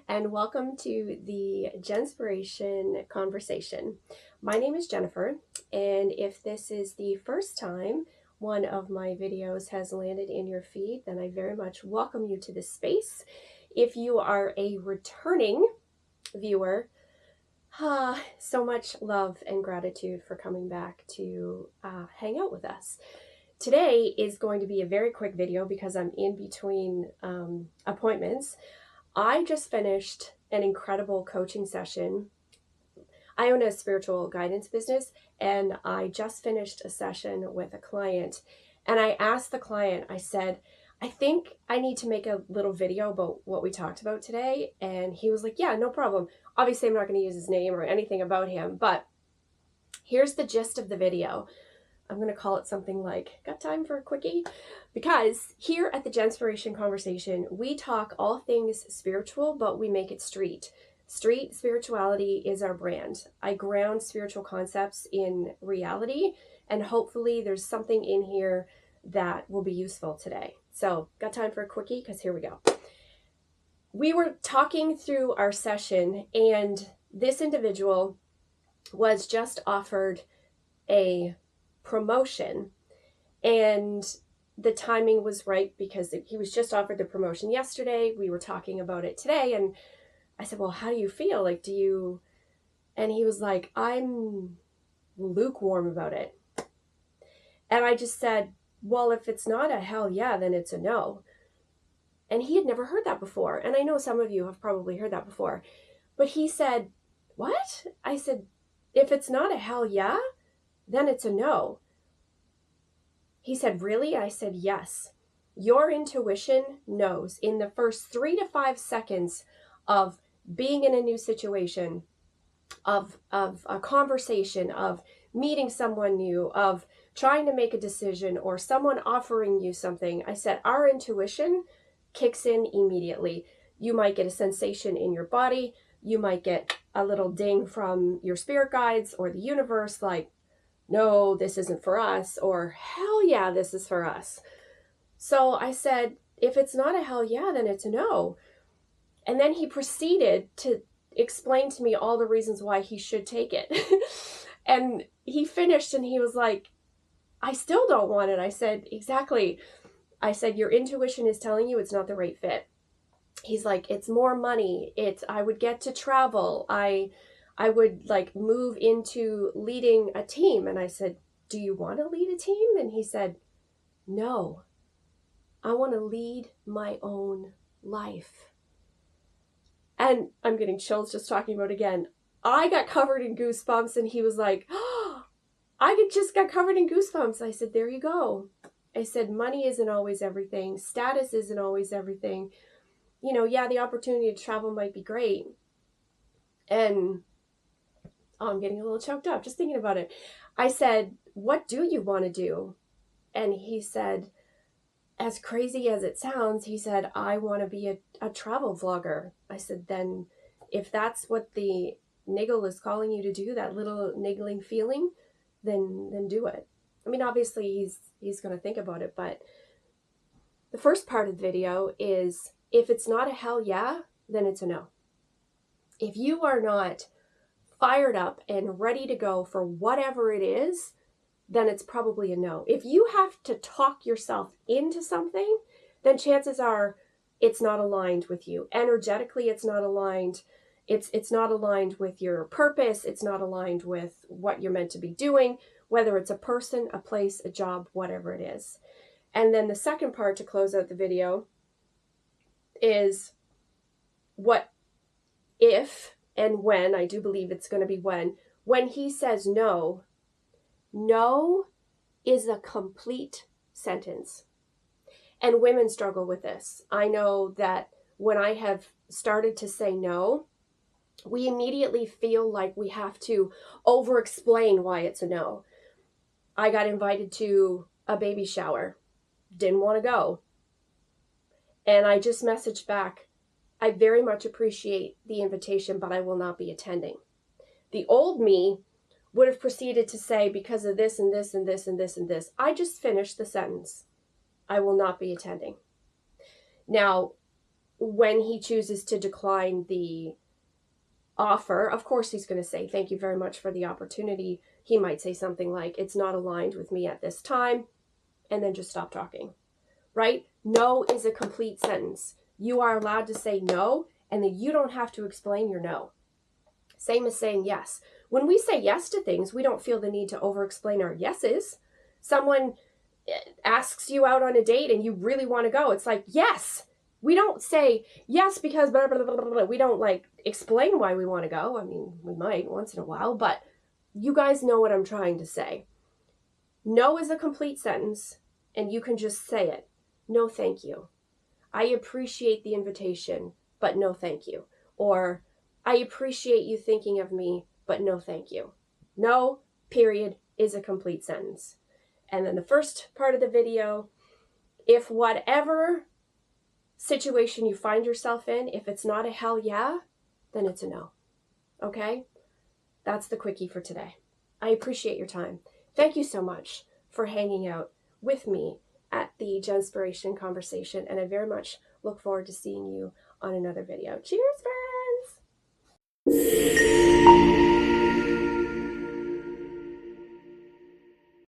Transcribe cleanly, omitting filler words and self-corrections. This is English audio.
and welcome to the Jenspiration Conversation. My name is Jennifer, and if this is the first time one of my videos has landed in your feed, then I very much welcome you to this space. If you are a returning viewer, so much love and gratitude for coming back to hang out with us. Today is going to be a very quick video because I'm in between appointments. I just finished an incredible coaching session. I own a spiritual guidance business, and I just finished a session with a client. And I asked the client, I said, I think I need to make a little video about what we talked about today. And he was like, yeah, no problem. Obviously, I'm not going to use his name or anything about him, but here's the gist of the video. I'm going to call it something like, got time for a quickie? Because here at the Jenspiration Conversation, we talk all things spiritual, but we make it street. Street spirituality is our brand. I ground spiritual concepts in reality, and hopefully there's something in here that will be useful today. So, got time for a quickie? Because here we go. We were talking through our session, and this individual was just offered a promotion, and the timing was right because he was just offered the promotion yesterday. We were talking about it today, and I said, well, how do you feel? Like, and he was like, I'm lukewarm about it. And I just said, well, if it's not a hell yeah, then it's a no. And he had never heard that before. And I know some of you have probably heard that before, but he said, what? I said, if it's not a hell yeah, then it's a no. He said, really? I said, yes. Your intuition knows in the first 3 to 5 seconds of being in a new situation, of a conversation, of meeting someone new, of trying to make a decision, or someone offering you something. I said, our intuition kicks in immediately. You might get a sensation in your body. You might get a little ding from your spirit guides or the universe, like, no, this isn't for us, or hell yeah, this is for us. So I said, if it's not a hell yeah, then it's a no. And then he proceeded to explain to me all the reasons why he should take it. And he finished and he was like, I still don't want it. I said, exactly. I said, your intuition is telling you it's not the right fit. He's like, it's more money. I would get to travel. I would like move into leading a team. And I said, do you want to lead a team? And he said, no, I want to lead my own life. And I'm getting chills just talking about it again. I got covered in goosebumps, and he was like, oh, I just got covered in goosebumps. I said, there you go. I said, money isn't always everything. Status isn't always everything. You know, yeah, the opportunity to travel might be great. And I'm getting a little choked up just thinking about it. I said, what do you want to do? And he said, as crazy as it sounds, he said, I want to be a travel vlogger. I said, then if that's what the niggle is calling you to do, that little niggling feeling, then do it. I mean, obviously he's going to think about it, but the first part of the video is, if it's not a hell yeah, then it's a no. If you are not fired up and ready to go for whatever it is, then it's probably a no. If you have to talk yourself into something, then chances are it's not aligned with you. Energetically, it's not aligned. It's not aligned with your purpose. It's not aligned with what you're meant to be doing, whether it's a person, a place, a job, whatever it is. And then the second part to close out the video is what if and when, I do believe it's going to be when he says no, no is a complete sentence. And women struggle with this. I know that when I have started to say no, we immediately feel like we have to over-explain why it's a no. I got invited to a baby shower, didn't want to go. And I just messaged back, I very much appreciate the invitation, but I will not be attending. The old me would have proceeded to say, because of this and this and this and this and this. I just finished the sentence. I will not be attending. Now, when he chooses to decline the offer, of course he's going to say, thank you very much for the opportunity. He might say something like, it's not aligned with me at this time, and then just stop talking, right? No is a complete sentence. You are allowed to say no, and then you don't have to explain your no. Same as saying yes. When we say yes to things, we don't feel the need to over-explain our yeses. Someone asks you out on a date and you really want to go. It's like, yes. We don't say yes because blah, blah, blah, blah, blah. We don't like explain why we want to go. I mean, we might once in a while, but you guys know what I'm trying to say. No is a complete sentence, and you can just say it. No, thank you. I appreciate the invitation, but no, thank you. Or I appreciate you thinking of me, but no, thank you. No, period, is a complete sentence. And then the first part of the video, if whatever situation you find yourself in, if it's not a hell yeah, then it's a no. Okay? That's the quickie for today. I appreciate your time. Thank you so much for hanging out with me at the Jenspiration Conversation, and I very much look forward to seeing you on another video. Cheers, friends!